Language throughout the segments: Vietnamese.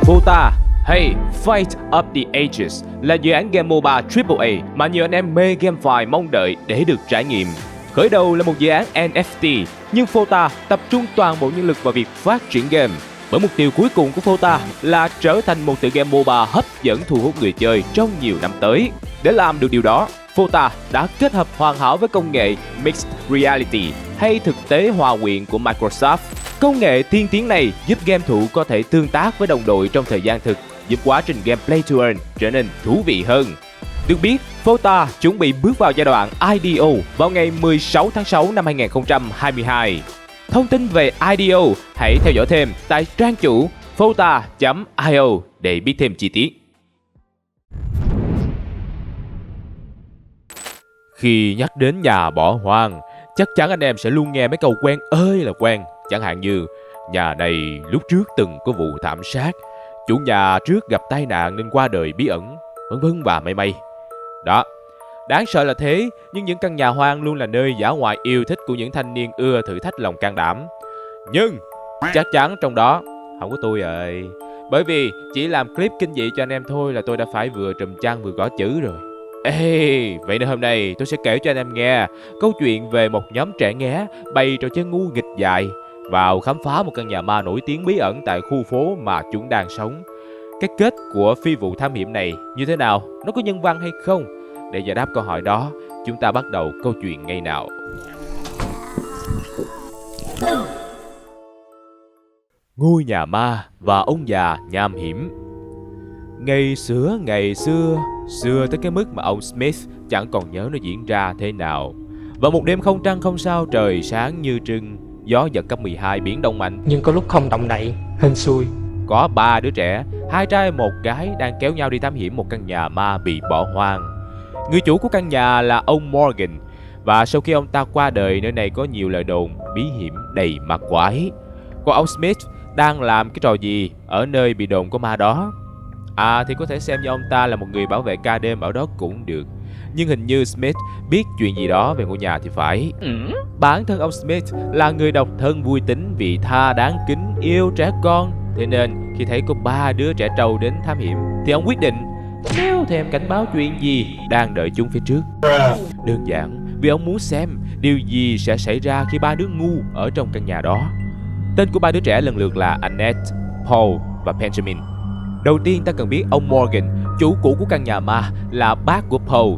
Fota hay Fight of the Ages là dự án game MOBA AAA mà nhiều anh em mê GameFi mong đợi để được trải nghiệm. Khởi đầu là một dự án NFT, nhưng Fota tập trung toàn bộ nhân lực vào việc phát triển game. Bởi mục tiêu cuối cùng của Fota là trở thành một tựa game MOBA hấp dẫn thu hút người chơi trong nhiều năm tới. Để làm được điều đó, Fota đã kết hợp hoàn hảo với công nghệ Mixed Reality hay thực tế hòa quyện của Microsoft. Công nghệ tiên tiến này giúp game thủ có thể tương tác với đồng đội trong thời gian thực, giúp quá trình gameplay to earn trở nên thú vị hơn. Được biết, Fota chuẩn bị bước vào giai đoạn IDO vào ngày 16 tháng 6 năm 2022. Thông tin về IDO hãy theo dõi thêm tại trang chủ fota.io để biết thêm chi tiết. Khi nhắc đến nhà bỏ hoang, chắc chắn anh em sẽ luôn nghe mấy câu quen ơi là quen. Chẳng hạn như, nhà này lúc trước từng có vụ thảm sát, chủ nhà trước gặp tai nạn nên qua đời bí ẩn, vân vân và mây mây. Đó, đáng sợ là thế, nhưng những căn nhà hoang luôn là nơi dã ngoại yêu thích của những thanh niên ưa thử thách lòng can đảm. Nhưng, chắc chắn trong đó không có tôi rồi. Bởi vì chỉ làm clip kinh dị cho anh em thôi là tôi đã phải vừa trùm chăn vừa gõ chữ rồi. Ê, vậy nên hôm nay tôi sẽ kể cho anh em nghe câu chuyện về một nhóm trẻ nghé bày trò chơi ngu nghịch dại vào khám phá một căn nhà ma nổi tiếng bí ẩn tại khu phố mà chúng đang sống. Cái kết của phi vụ thám hiểm này như thế nào? Nó có nhân văn hay không? Để giải đáp câu hỏi đó, chúng ta bắt đầu câu chuyện ngay nào. Ngôi nhà ma và ông già nham hiểm. Ngày xưa, xưa tới cái mức mà ông Smith chẳng còn nhớ nó diễn ra thế nào. Vào một đêm không trăng không sao, trời sáng như trưng, gió giật cấp 12, biển động mạnh. Nhưng có lúc không động đậy, hên xui. Có 3 đứa trẻ, 2 trai 1 gái đang kéo nhau đi thám hiểm một căn nhà ma bị bỏ hoang. Người chủ của căn nhà là ông Morgan, và sau khi ông ta qua đời, nơi này có nhiều lời đồn bí hiểm đầy ma quái. Còn ông Smith đang làm cái trò gì ở nơi bị đồn có ma đó? Thì có thể xem như ông ta là một người bảo vệ ca đêm ở đó cũng được. Nhưng hình như Smith biết chuyện gì đó về ngôi nhà thì phải. Bản thân ông Smith là người độc thân vui tính, vị tha đáng kính, yêu trẻ con. Thế nên khi thấy có 3 đứa trẻ trâu đến thám hiểm thì ông quyết định nếu thèm cảnh báo chuyện gì đang đợi chúng phía trước. Đơn giản vì ông muốn xem điều gì sẽ xảy ra khi 3 đứa ngu ở trong căn nhà đó. Tên của 3 đứa trẻ lần lượt là Annette, Paul và Benjamin. Đầu tiên ta cần biết ông Morgan, chủ cũ của căn nhà ma, là bác của Paul.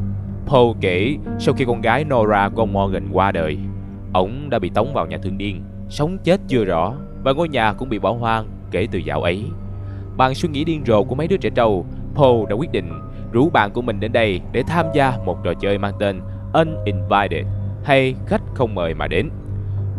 Paul kể sau khi con gái Nora của ông Morgan qua đời, ông đã bị tống vào nhà thương điên, sống chết chưa rõ, và ngôi nhà cũng bị bỏ hoang kể từ dạo ấy. Bằng suy nghĩ điên rồ của mấy đứa trẻ trâu, Paul đã quyết định rủ bạn của mình đến đây để tham gia một trò chơi mang tên Uninvited, hay khách không mời mà đến.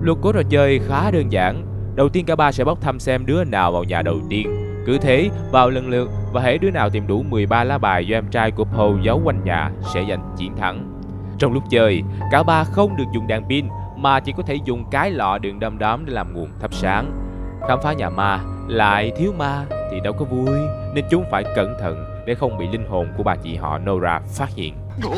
Luật của trò chơi khá đơn giản. Đầu tiên cả ba sẽ bốc thăm xem đứa nào vào nhà đầu tiên. Cứ thế vào lần lượt, và hễ đứa nào tìm đủ 13 lá bài do em trai của Paul giấu quanh nhà sẽ giành chiến thắng. Trong lúc chơi, cả ba không được dùng đèn pin mà chỉ có thể dùng cái lọ đựng đom đóm để làm nguồn thắp sáng. Khám phá nhà ma lại thiếu ma thì đâu có vui, nên chúng phải cẩn thận để không bị linh hồn của bà chị họ Nora phát hiện.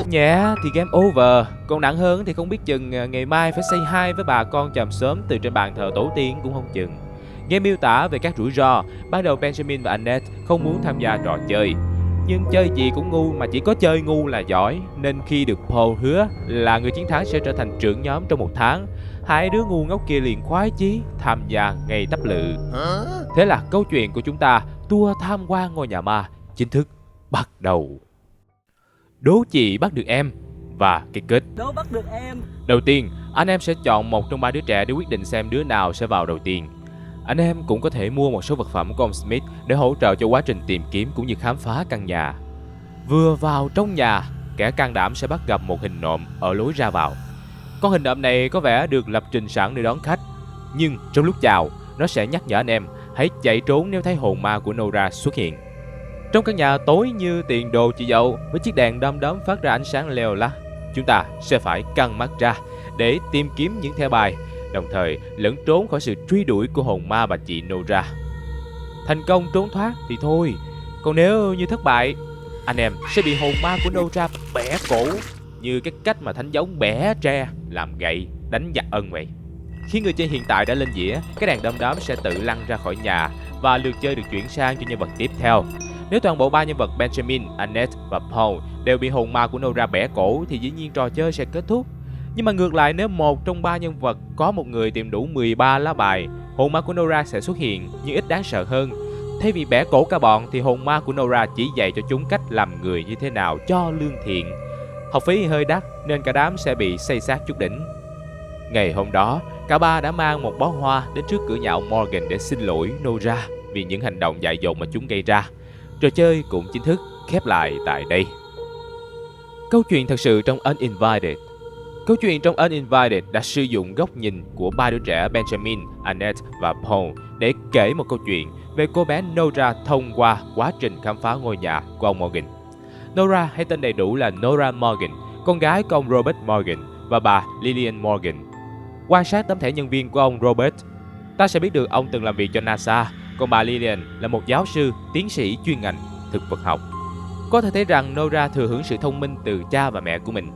Nhẹ thì game over, còn nặng hơn thì không biết chừng ngày mai phải say hi với bà con chòm xóm từ trên bàn thờ tổ tiên cũng không chừng. Game miêu tả về các rủi ro. Ban đầu Benjamin và Annette không muốn tham gia trò chơi, nhưng chơi gì cũng ngu, mà chỉ có chơi ngu là giỏi, nên khi được Paul hứa là người chiến thắng sẽ trở thành trưởng nhóm trong 1 tháng, 2 đứa ngu ngốc kia liền khoái chí tham gia ngay tắp lự. Thế là câu chuyện của chúng ta, tour tham quan ngôi nhà ma, chính thức bắt đầu. Đố chị bắt được em và cái kết. Đố bắt được em. Đầu tiên, anh em sẽ chọn một trong 3 đứa trẻ để quyết định xem đứa nào sẽ vào đầu tiên. Anh em cũng có thể mua một số vật phẩm của ông Smith để hỗ trợ cho quá trình tìm kiếm cũng như khám phá căn nhà. Vừa vào trong nhà, kẻ can đảm sẽ bắt gặp một hình nộm ở lối ra vào. Con hình nộm này có vẻ được lập trình sẵn để đón khách, nhưng trong lúc chào, nó sẽ nhắc nhở anh em hãy chạy trốn nếu thấy hồn ma của Nora xuất hiện. Trong căn nhà tối như tiền đồ chị dậu, với chiếc đèn đom đóm phát ra ánh sáng leo lắc, chúng ta sẽ phải căng mắt ra để tìm kiếm những thẻ bài, đồng thời lẫn trốn khỏi sự truy đuổi của hồn ma bà chị Nora. Thành công trốn thoát thì thôi, còn nếu như thất bại, anh em sẽ bị hồn ma của Nora bẻ cổ, như cái cách mà thánh giống bẻ tre làm gậy đánh giặc ân vậy. Khi người chơi hiện tại đã lên dĩa, cái đèn đom đóm sẽ tự lăn ra khỏi nhà và lượt chơi được chuyển sang cho nhân vật tiếp theo. Nếu toàn bộ 3 nhân vật Benjamin, Annette và Paul đều bị hồn ma của Nora bẻ cổ thì dĩ nhiên trò chơi sẽ kết thúc. Nhưng mà ngược lại, nếu một trong 3 nhân vật có một người tìm đủ 13 lá bài, hồn ma của Nora sẽ xuất hiện nhưng ít đáng sợ hơn. Thay vì bẻ cổ cả bọn thì hồn ma của Nora chỉ dạy cho chúng cách làm người như thế nào cho lương thiện. Học phí hơi đắt nên cả đám sẽ bị xây xát chút đỉnh. Ngày hôm đó, cả ba đã mang một bó hoa đến trước cửa nhà ông Morgan để xin lỗi Nora vì những hành động dại dột mà chúng gây ra. Trò chơi cũng chính thức khép lại tại đây. Câu chuyện thật sự trong Uninvited. Câu chuyện trong Uninvited đã sử dụng góc nhìn của 3 đứa trẻ Benjamin, Annette và Paul để kể một câu chuyện về cô bé Nora thông qua quá trình khám phá ngôi nhà của ông Morgan. Nora hay tên đầy đủ là Nora Morgan, con gái của ông Robert Morgan và bà Lillian Morgan. Quan sát tấm thẻ nhân viên của ông Robert, ta sẽ biết được ông từng làm việc cho NASA, còn bà Lillian là một giáo sư, tiến sĩ chuyên ngành thực vật học. Có thể thấy rằng Nora thừa hưởng sự thông minh từ cha và mẹ của mình.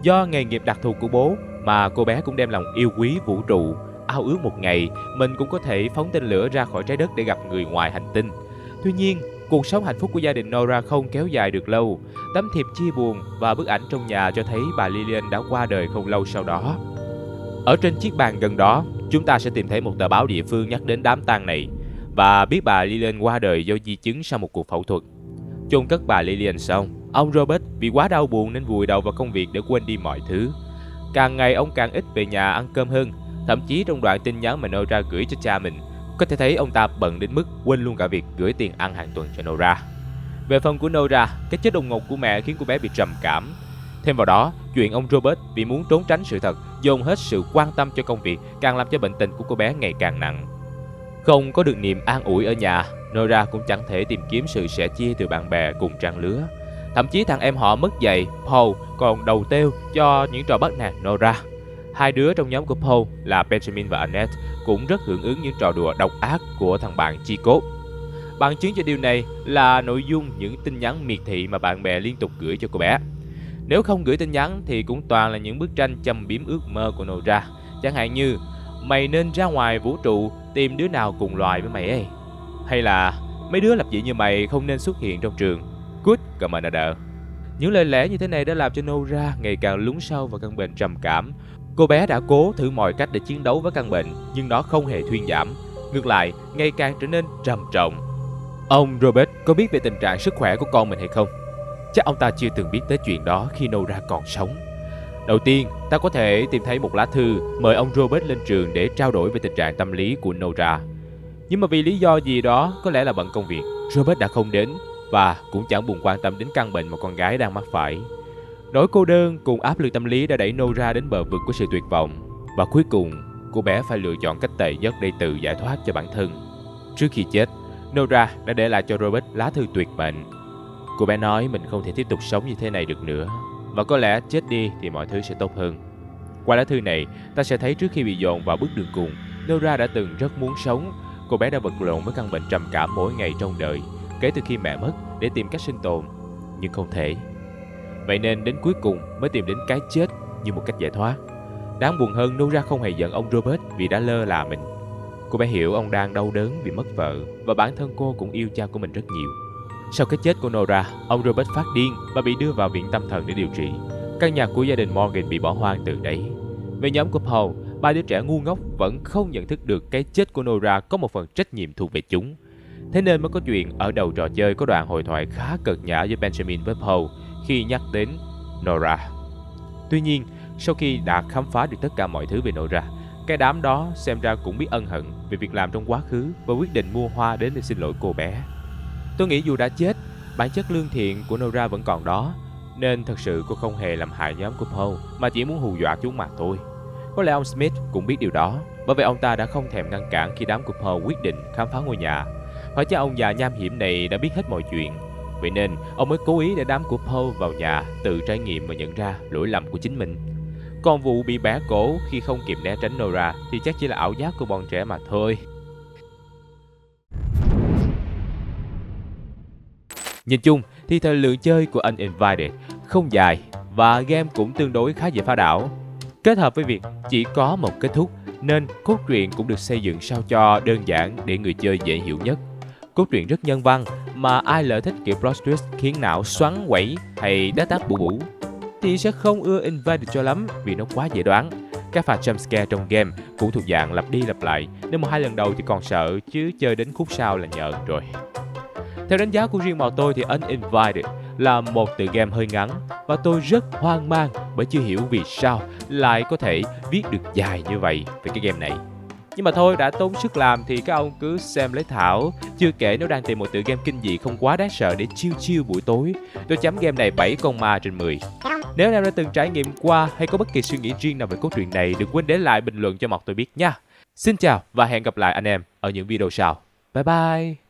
Do nghề nghiệp đặc thù của bố mà cô bé cũng đem lòng yêu quý vũ trụ, ao ước một ngày mình cũng có thể phóng tên lửa ra khỏi trái đất để gặp người ngoài hành tinh. Tuy nhiên, cuộc sống hạnh phúc của gia đình Nora không kéo dài được lâu. Tấm thiệp chia buồn và bức ảnh trong nhà cho thấy bà Lillian đã qua đời không lâu sau đó. Ở trên chiếc bàn gần đó, chúng ta sẽ tìm thấy một tờ báo địa phương nhắc đến đám tang này và biết bà Lillian qua đời do di chứng sau một cuộc phẫu thuật. Chôn cất bà Lillian xong, ông Robert vì quá đau buồn nên vùi đầu vào công việc để quên đi mọi thứ. Càng ngày ông càng ít về nhà ăn cơm hơn, thậm chí trong đoạn tin nhắn mà Nora gửi cho cha mình, có thể thấy ông ta bận đến mức quên luôn cả việc gửi tiền ăn hàng tuần cho Nora. Về phần của Nora, cái chết đột ngột của mẹ khiến cô bé bị trầm cảm. Thêm vào đó, chuyện ông Robert vì muốn trốn tránh sự thật, dồn hết sự quan tâm cho công việc càng làm cho bệnh tình của cô bé ngày càng nặng. Không có được niềm an ủi ở nhà, Nora cũng chẳng thể tìm kiếm sự sẻ chia từ bạn bè cùng trang lứa. Thậm chí thằng em họ mất dạy, Paul, còn đầu têu cho những trò bắt nạt Nora. Hai đứa trong nhóm của Paul là Benjamin và Annette cũng rất hưởng ứng những trò đùa độc ác của thằng bạn chi cốt. Bằng chứng cho điều này là nội dung những tin nhắn miệt thị mà bạn bè liên tục gửi cho cô bé. Nếu không gửi tin nhắn thì cũng toàn là những bức tranh châm biếm ước mơ của Nora, chẳng hạn như mày nên ra ngoài vũ trụ tìm đứa nào cùng loài với mày ấy, hay là mấy đứa lập dị như mày không nên xuất hiện trong trường. Good commander. Những lời lẽ như thế này đã làm cho Nora ngày càng lún sâu vào căn bệnh trầm cảm. Cô bé đã cố thử mọi cách để chiến đấu với căn bệnh, nhưng nó không hề thuyên giảm. Ngược lại, ngày càng trở nên trầm trọng. Ông Robert có biết về tình trạng sức khỏe của con mình hay không? Chắc ông ta chưa từng biết tới chuyện đó khi Nora còn sống. Đầu tiên, ta có thể tìm thấy một lá thư mời ông Robert lên trường để trao đổi về tình trạng tâm lý của Nora. Nhưng mà vì lý do gì đó, có lẽ là bận công việc, Robert đã không đến và cũng chẳng buồn quan tâm đến căn bệnh mà con gái đang mắc phải. Nỗi cô đơn cùng áp lực tâm lý đã đẩy Nora đến bờ vực của sự tuyệt vọng. Và cuối cùng, cô bé phải lựa chọn cách tệ nhất để tự giải thoát cho bản thân. Trước khi chết, Nora đã để lại cho Robert lá thư tuyệt mệnh. Cô bé nói mình không thể tiếp tục sống như thế này được nữa, và có lẽ chết đi thì mọi thứ sẽ tốt hơn. Qua lá thư này, ta sẽ thấy trước khi bị dồn vào bước đường cùng, Nora đã từng rất muốn sống. Cô bé đã vật lộn với căn bệnh trầm cảm mỗi ngày trong đời, kể từ khi mẹ mất, để tìm cách sinh tồn, nhưng không thể. Vậy nên đến cuối cùng mới tìm đến cái chết như một cách giải thoát. Đáng buồn hơn, Nora không hề giận ông Robert vì đã lơ là mình. Cô bé hiểu ông đang đau đớn vì mất vợ, và bản thân cô cũng yêu cha của mình rất nhiều. Sau cái chết của Nora, ông Robert phát điên và bị đưa vào viện tâm thần để điều trị. Căn nhà của gia đình Morgan bị bỏ hoang từ đấy. Về nhóm của Paul, ba đứa trẻ ngu ngốc vẫn không nhận thức được cái chết của Nora có một phần trách nhiệm thuộc về chúng. Thế nên mới có chuyện ở đầu trò chơi có đoạn hội thoại khá cợt nhã với Benjamin với Paul khi nhắc đến Nora. Tuy nhiên, sau khi đã khám phá được tất cả mọi thứ về Nora, cái đám đó xem ra cũng biết ân hận về việc làm trong quá khứ và quyết định mua hoa đến để xin lỗi cô bé. Tôi nghĩ dù đã chết, bản chất lương thiện của Nora vẫn còn đó, nên thật sự cô không hề làm hại nhóm của Paul mà chỉ muốn hù dọa chúng mà thôi. Có lẽ ông Smith cũng biết điều đó, bởi vậy ông ta đã không thèm ngăn cản khi đám của Paul quyết định khám phá ngôi nhà. Phải chăng ông già nham hiểm này đã biết hết mọi chuyện, vậy nên ông mới cố ý để đám của Paul vào nhà tự trải nghiệm và nhận ra lỗi lầm của chính mình. Còn vụ bị bẻ cổ khi không kịp né tránh Nora thì chắc chỉ là ảo giác của bọn trẻ mà thôi. Nhìn chung thì thời lượng chơi của Uninvited không dài và game cũng tương đối khá dễ phá đảo. Kết hợp với việc chỉ có một kết thúc nên cốt truyện cũng được xây dựng sao cho đơn giản để người chơi dễ hiểu nhất. Cốt truyện rất nhân văn, mà ai lỡ thích kiểu plot twist khiến não xoắn quẩy hay đá tát bủ bủ thì sẽ không ưa Invited cho lắm vì nó quá dễ đoán. Các pha jumpscare trong game cũng thuộc dạng lặp đi lặp lại, nên 1-2 lần đầu thì còn sợ, chứ chơi đến khúc sau là nhợn rồi. Theo đánh giá của riêng màu tôi thì Uninvited là một tựa game hơi ngắn và tôi rất hoang mang bởi chưa hiểu vì sao lại có thể viết được dài như vậy về cái game này. Nhưng mà thôi, đã tốn sức làm thì các ông cứ xem lấy thảo. Chưa kể nếu đang tìm một tựa game kinh dị không quá đáng sợ để chill chill buổi tối, tôi chấm game này 7 con ma trên 10. Nếu anh em đã từng trải nghiệm qua hay có bất kỳ suy nghĩ riêng nào về cốt truyện này, đừng quên để lại bình luận cho Mọc tôi biết nha. Xin chào và hẹn gặp lại anh em ở những video sau. Bye bye!